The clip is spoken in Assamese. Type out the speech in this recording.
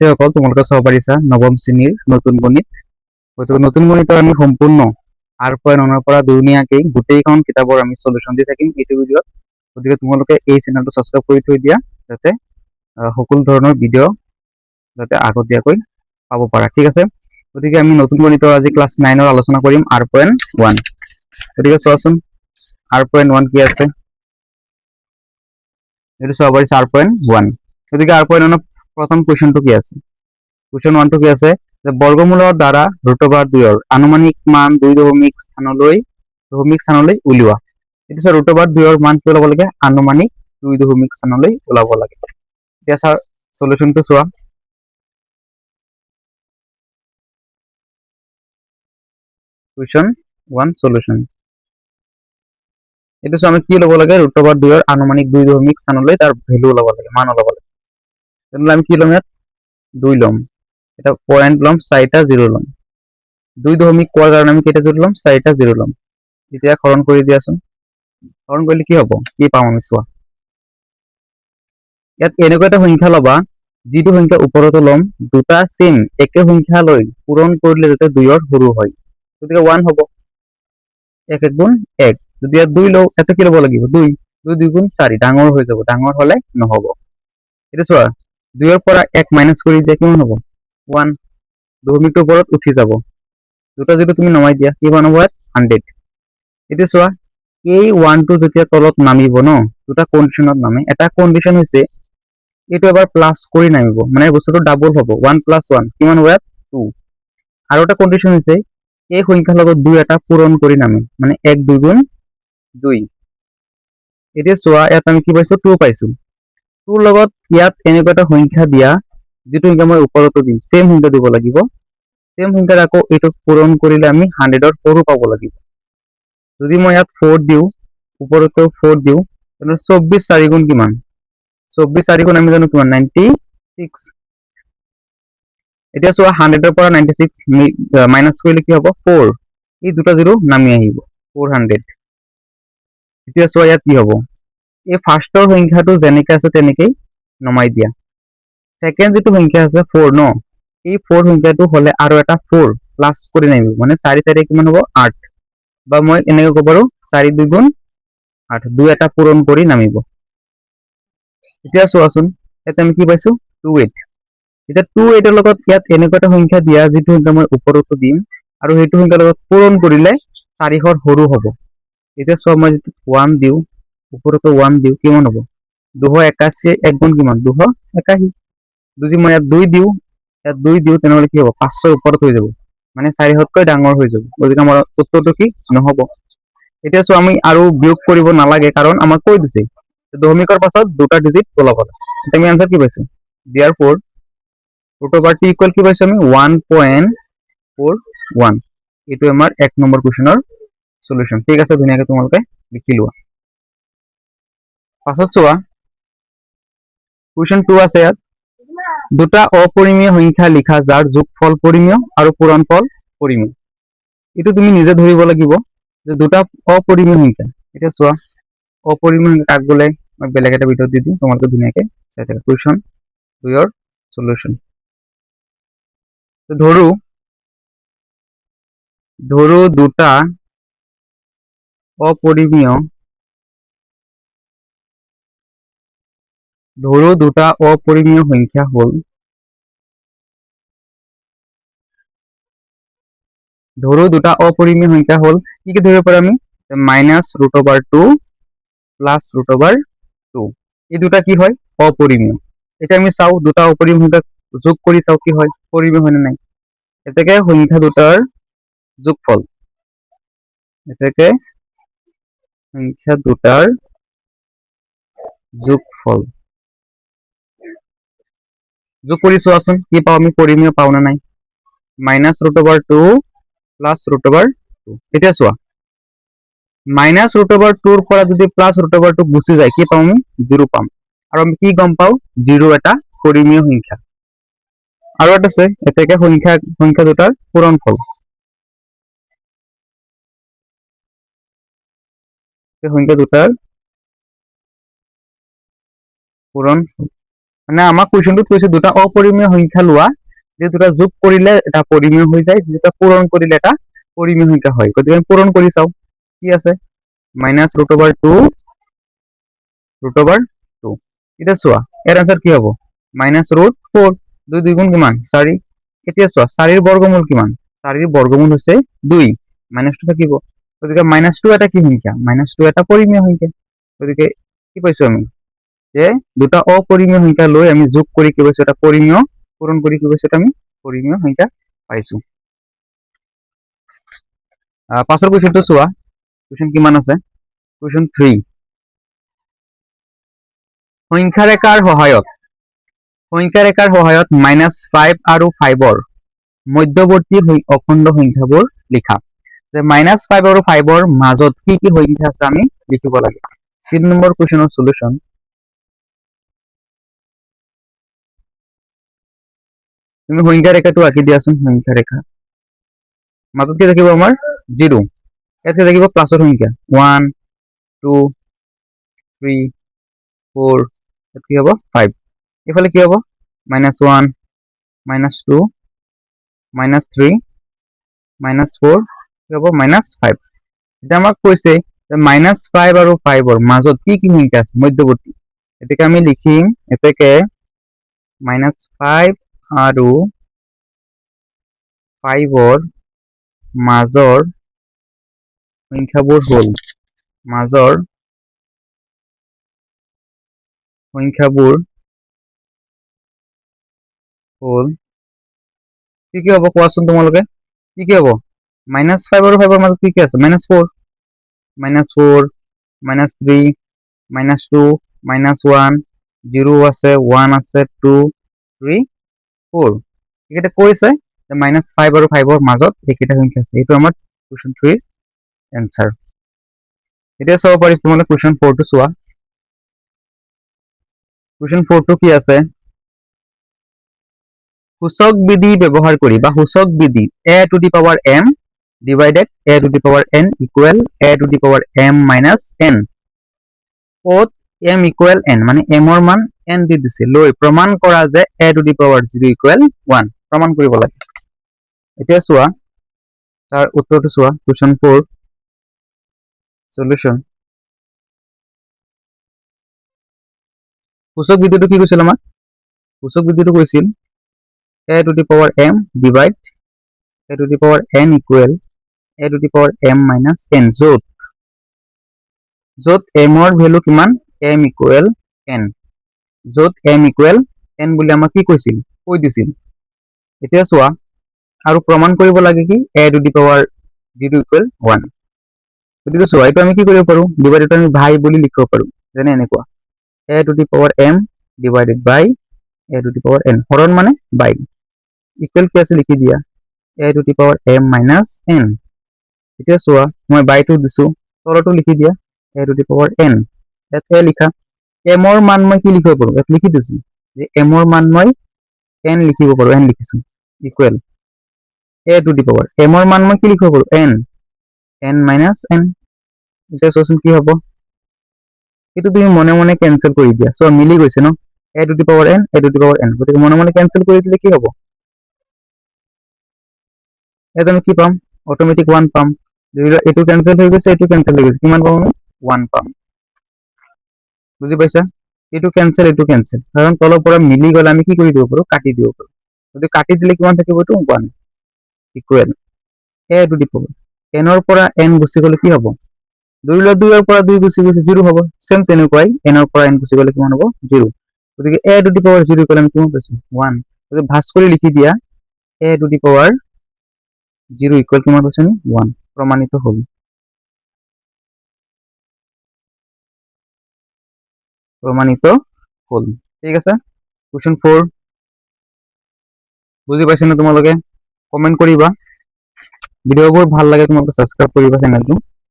সেইসকল তোমালোকে চাব পাৰিছা নৱম শ্ৰেণীৰ নতুন গণিত। গতিকে নতুন গণিতৰ আমি সম্পূৰ্ণ আৰ পইণ্ট ওৱানৰ পৰা দুনীয়াকেই গোটেইখন কিতাপৰ আমি সলিউশ্যন দি থাকিম এইটো ভিডিঅ'ত। গতিকে তোমালোকে এই চেনেলটো ছাবস্ক্ৰাইব কৰি থৈ দিয়া যাতে সকলো ধৰণৰ ভিডিঅ' যাতে আগতীয়াকৈ পাব পাৰা, ঠিক আছে। গতিকে আমি নতুন গণিতৰ আজি ক্লাছ 9ৰ আলোচনা কৰিম আৰ পইণ্ট ওৱান। গতিকে চোৱাচোন আৰ পইণ্ট ওৱান কি আছে, এইটো চাব পাৰিছা আৰ পইণ্ট ওৱান। গতিকে আৰ পইণ্ট ওৱানৰ প্ৰথম কুৱেশ্যনটো কি আছে, কুৱেশ্যন ওৱানটো কি আছে যে বৰ্গমূলৰ দ্বাৰা ৰুট অভাৰ 2ৰ আনুমানিক মান 2.স্থানলৈ উলিওৱা। এইটো চাৰ ৰুট অভাৰ 2ৰ মান কি ওলাব লাগে, আনুমানিক 2 স্থানলৈ ওলাব লাগে। এতিয়া ছাৰ সলিউশ্যনটো চোৱা। কুৱেশ্যন ওৱান সলিউশ্যন, এইটো আমি কি ল'ব লাগে, ৰুট অভাৰ 2ৰ আনুমানিক 2 স্থানলৈ তাৰ ভেলু ওলাব লাগে, মান ওলাব লাগে। তেনেহ'লে আমি কি ল'ম, ইয়াত 2 ল'ম, এটা পয়েন্ট ল'ম, 4টা 0 ল'ম। 2 কোৱাৰ কাৰণে আমি কেইটা 0 ল'ম, 4টা 0 ল'ম। এতিয়া হৰণ কৰি দিয়াচোন, হৰণ কৰিলে কি হ'ব, কি পাম আমি চোৱা। ইয়াত এনেকুৱা এটা সংখ্যা ল'বা যিটো সংখ্যা ওপৰতো ল'ম, দুটা সেম একে সংখ্যা লৈ পূৰণ কৰিলে যাতে 2ৰ সৰু হয়। গতিকে 1 হ'ব, 1 1 গুণ 1। যদি ইয়াত 2 লওঁ, এটা কি ল'ব লাগিব, 2 2 2 গুণ 4, ডাঙৰ হৈ যাব, ডাঙৰ হ'লে নহ'ব। এইটো চোৱা 2ৰ পৰা 1 মাইনাছ কৰি দিয়া কিমান হ'ব, 1। দশমিকটোৰ ওপৰত উঠি যাব, দুটা যদি তুমি নমাই দিয়া কিমান হ'ব, 100। এতিয়া চোৱা এই 1টো যেতিয়া তলত নামিব ন, দুটা কণ্ডিশ্যনত নামে। এটা কণ্ডিশ্যন হৈছে এইটো এবাৰ প্লাছ কৰি নামিব, মানে বস্তুটো ডাবল হ'ব, 1 + 1 কিমান হ'ব, 2। আৰু এটা কণ্ডিশ্যন হৈছে এই সংখ্যাৰ লগত 2 এটা পূৰণ কৰি নামে, মানে 1 2 গুণ 2। এতিয়া চোৱা ইয়াত আমি কি পাইছো, 2 পাইছো। 2ৰ লগত ইয়াত এনেকুৱা এটা সংখ্যা দিয়া যিটো সংখ্যা মই ওপৰতো দিম, সেম সংখ্যা দিব লাগিব। সেম সংখ্যাৰ আকৌ এইটো পূৰণ কৰিলে আমি 100ৰ সৰু পাব লাগিব। যদি মই ইয়াত 4 দিওঁ, ওপৰতো 4 দিওঁ, তেনেহ'লে 24 4 গুণ কিমান, 24 4 গুণ আমি জানো কিমান, 96। এতিয়া চোৱা 100ৰ পৰা 96 মাইনাছ কৰিলে কি হ'ব, 4। এই দুটা 0 নামি আহিব, 400। এতিয়া চোৱা ইয়াত কি হ'ব, এই ফাৰ্ষ্টৰ সংখ্যাটো যেনেকৈ আছে তেনেকেই নমাই দিয়া। ছেকেণ্ড যিটো সংখ্যা আছে 4 ন, এই 4 সংখ্যাটো হ'লে আৰু এটা 4 প্লাছ কৰি নামিব, মানে 4 4 কিমান হ'ব, 8। বা মই এনেকৈ ক'ব পাৰোঁ 4 2 গুণ 8, 2 এটা পূৰণ কৰি নামিব। এতিয়া চোৱাচোন ইয়াতে আমি কি পাইছোঁ, 28। এতিয়া 28ৰ লগত ইয়াত এনেকুৱা এটা সংখ্যা দিয়া যিটো সংখ্যা মই ওপৰতো দিম আৰু সেইটো সংখ্যাৰ লগত পূৰণ কৰিলে 400 সৰু হ'ব। এতিয়া চোৱা মই যদি 1 দিওঁ, ওপৰতো 1 দিওঁ, কিমান হ'ব, 281, 1 গুণ কিমান, 281। যদি মই ইয়াত 2 দিওঁ, তেনেহ'লে কি হ'ব, 500ৰ ওপৰত হৈ যাব, মানে 400তকৈ ডাঙৰ হৈ যাব। গতিকে আমাৰ উত্তৰটো কি নহ'ব। এতিয়া চোৱা আমি আৰু বিয়োগ কৰিব নালাগে, কাৰণ আমাক কৈ দিছে দশমিকৰ পাছত দুটা ডিজিট ওলাব লাগে। এতিয়া আমি আনসাৰ কি পাইছোঁ, therefore root over T equal কি পাইছোঁ আমি, 1.41। এইটো আমাৰ 1 নম্বৰ কুৱেশ্যনৰ সলিউশ্যন। ঠিক আছে, ধুনীয়াকৈ তোমালোকে লিখি লোৱা। পাছত চোৱা কুৱেশ্যন 2 আছে ইয়াত, দুটা অপৰিমেয় সংখ্যা লিখা যাৰ যোগফল পৰিমেয় আৰু পূৰণফল পৰিমেয়। এইটো তুমি নিজে ধৰিব লাগিব যে দুটা অপৰিমেয় সংখ্যা। এতিয়া চোৱা অপৰিমেয় সংখ্যা কাক বোলে, মই বেলেগ এটা ভিডিঅ'ত দি দিম, তোমালোকে ধুনীয়াকৈ চাই থাকা। কুৱেশ্যন 2ৰ সলিউশ্যন, ধৰো দুটা অপৰিমেয় সংখ্যা হল, কি কি ধৰিব পাৰো আমি, -√2 +√2। এই দুটা কি হয়, অপৰিমেয়। এতিয়া আমি চাও দুটা অপৰিমেয় সংখ্যা যোগ কৰি চাও কি হয়, পৰিমেয় হয় না নাই। এতেকে সংখ্যা দুটাৰ যোগফল, যোগ কৰি চোৱাচোন কি পাও আমি, পৰিমেয় পাও না নাই, -√2 +√2। এতিয়া চোৱা -√2ৰ পৰা যদি +√2 গুচি যায় কি পাম আমি, 0 পাম। আৰু আমি কি গম পাও, 0 এটা পৰিমেয় সংখ্যা। আৰু এটা আছে এতেকে সংখ্যা দুটাৰ পূৰণফল, সংখ্যা দুটাৰ পূৰণফল মানে আমাক কুৱেশ্যনটোত কৈছে দুটা অপৰিমেয় সংখ্যা লোৱা, যে দুটা যোগ কৰিলে এটা পৰিমেয় হৈ যায়, দুটা পূৰণ কৰিলে এটা পৰিমেয় সংখ্যা হয়। গতিকে আমি পূৰণ কৰি চাওঁ কি আছে, মাইনাছ ৰুট অভাৰ টু এতিয়া চোৱা ইয়াৰ আনসাৰ কি হ'ব, মাইনাছ ৰুট 4, 2 2 গুণ কিমান 4। এতিয়া চোৱা 4ৰ বৰ্গমূল কিমান, 4ৰ বৰ্গমূল হৈছে 2, মাইনাছটো থাকিব। গতিকে -2 এটা কি সংখ্যা, -2 এটা পৰিমেয় সংখ্যা। গতিকে কি পাইছো আমি, যে দুটা অপৰিমেয় সংখ্যা লৈ আমি যোগ কৰি কি পাইছো, এটা পৰিমেয়, পূৰণ কৰি কি পাইছো, আমি পৰিমেয় সংখ্যা পাইছো। পাছৰ কুৱেশ্যনটো চোৱা, কুৱেশ্যন কিমান আছে, কুৱেশ্যন 3, সংখ্যাৰেখাৰ সহায়ত -5 আৰু 5ৰ মধ্যৱৰ্তী অখণ্ড সংখ্যাবোৰ লিখা। যে -5 আৰু 5ৰ মাজত কি কি সংখ্যা আছে আমি লিখিব লাগে। 3 নম্বৰ কুৱেশ্যনৰ সলিউশন, তুমি সংখ্যা ৰেখাটো আঁকি দিয়াচোন। সংখ্যা ৰেখা মাজত কি থাকিব আমাৰ 0, ইয়াতে থাকিব প্লাছৰ সংখ্যা 1 2 3 4, কি হ'ব 5, এফালে কি হ'ব -1 -2 -3 -4, কি হ'ব -5। এতিয়া আমাক কৈছে যে -5 আৰু 5ৰ মাজত কি কি সংখ্যা আছে মধ্যৱৰ্তী। এটাকে আমি লিখিম, এটাকে -5 আৰু 5ৰ মাজৰ সংখ্যাবোৰ হ'ল কি কি হ'ব কোৱাচোন তোমালোকে, কি কি হ'ব, -5 আৰু 5ৰ মাজত কি কি আছে, -4 -4 -3 -2 -1 0 আছে, 1 আছে, 2 3 4, এইকেইটা কৈছে যে -5 আৰু 5ৰ মাজত এইকেইটা সংখ্যা আছে। এইটো আমাৰ কুৱেশ্যন 3 ৰ এনসাৰ। এতিয়া চাব পাৰিছ তোমালোকে কুৱেশ্যন 4 টো চোৱা। কুৱেশ্যন 4 টো কি আছে, সূচক বিধি ব্যৱহাৰ কৰি বা সূচক বিধি a to the power m divided a to the power n equal a to the power m minus n, ক'ত m equal n মানে m ৰ মান n দি দিছে, লৈ প্ৰমাণ কৰা যে a to the power 0 equal 1, প্ৰমাণ কৰিব লাগে। এতিয়া চোৱা তাৰ উত্তৰটো চোৱা, কুৱেশ্যন 4 সলিউশন। সূচক বিধিটো কি কৈছিল আমাক, সূচক বিধিটো কৈছিল a to the power m divide a to the power n equal a to the power m minus n, য'ত m ৰ ভ্যালু কিমান, m equal n, য'ত m equal n বুলি আমাক কি কৈছিল, কৈ দিছিল। এতিয়া চোৱা আৰু প্ৰমাণ কৰিব লাগে কি a to the power 0 equal 1। গতিকে চোৱা এইটো আমি কি কৰিব পাৰো, ডিভাইডেড আমি ভাই বুলি লিখিব পাৰো, যেনে এনেকুৱা a to the power m divided by a to the power n, হৰণ মানে বাই, ইকুৱেল কি আছে লিখি দিয়া a to the power m minus n। এতিয়া চোৱা মই বাইটো দিছো, তলটো লিখি দিয়া a to the power n, ইয়াতে লিখা m ৰ মান মই কি লিখিব পাৰো, ইয়াত লিখি দিছো যে m ৰ মান মই n লিখিব পাৰো, n লিখিছো, equal a to the power m ৰ মান মই কি লিখিব পাৰো, n minus n। এতিয়া চোৱাচোন কি হ'ব, এইটো তুমি মনে মনে কেনসেল কৰি দিয়া, চোৱা মিলি গৈছে ন, a to the power n a to the power n, গতিকে মনে মনে কেনসেল কৰি দিলে কি হ'ব, এটা আমি কি পাম, অটোমেটিক 1 পাম। এইটো কেনসেল হৈ গৈছে, এইটো কেনসেল হৈ গৈছে, কিমান পাম আমি 1 পাম। বুজি পাইছা, এইটো কেনসেল, কাৰণ তলৰ পৰা মিলি গলে আমি কি কৰি দিব পাৰো, কাটি দিব পাৰো। গতিকে কাটি দিলে কিমান থাকিব, এইটো 1 equal a to the power n ৰ পৰা n গুচি গলে কি হ'ব, 2 ৰ পৰা 2 গুচি গৈছে 0 হ'ব, সেম তেনেকুৱাই n ৰ পৰা n গুচি গলে কিমান হ'ব 0। গতিকে a to the power 0 equal আমি কিমান পাইছো 1, গতিকে ভাগ কৰি লিখি দিয়া a to the power 0 equal কিমান পাইছো আমি 1, প্ৰমাণিত হ'ল। ঠিক আছে, কুৱেশ্যন 4 বুজি পাইছা না তোমালোকে, কমেন্ট কৰিবা। ভিডিঅ'বোৰ ভাল লাগে তোমালোকে সাবস্ক্ৰাইব কৰিবা চেনেলটো।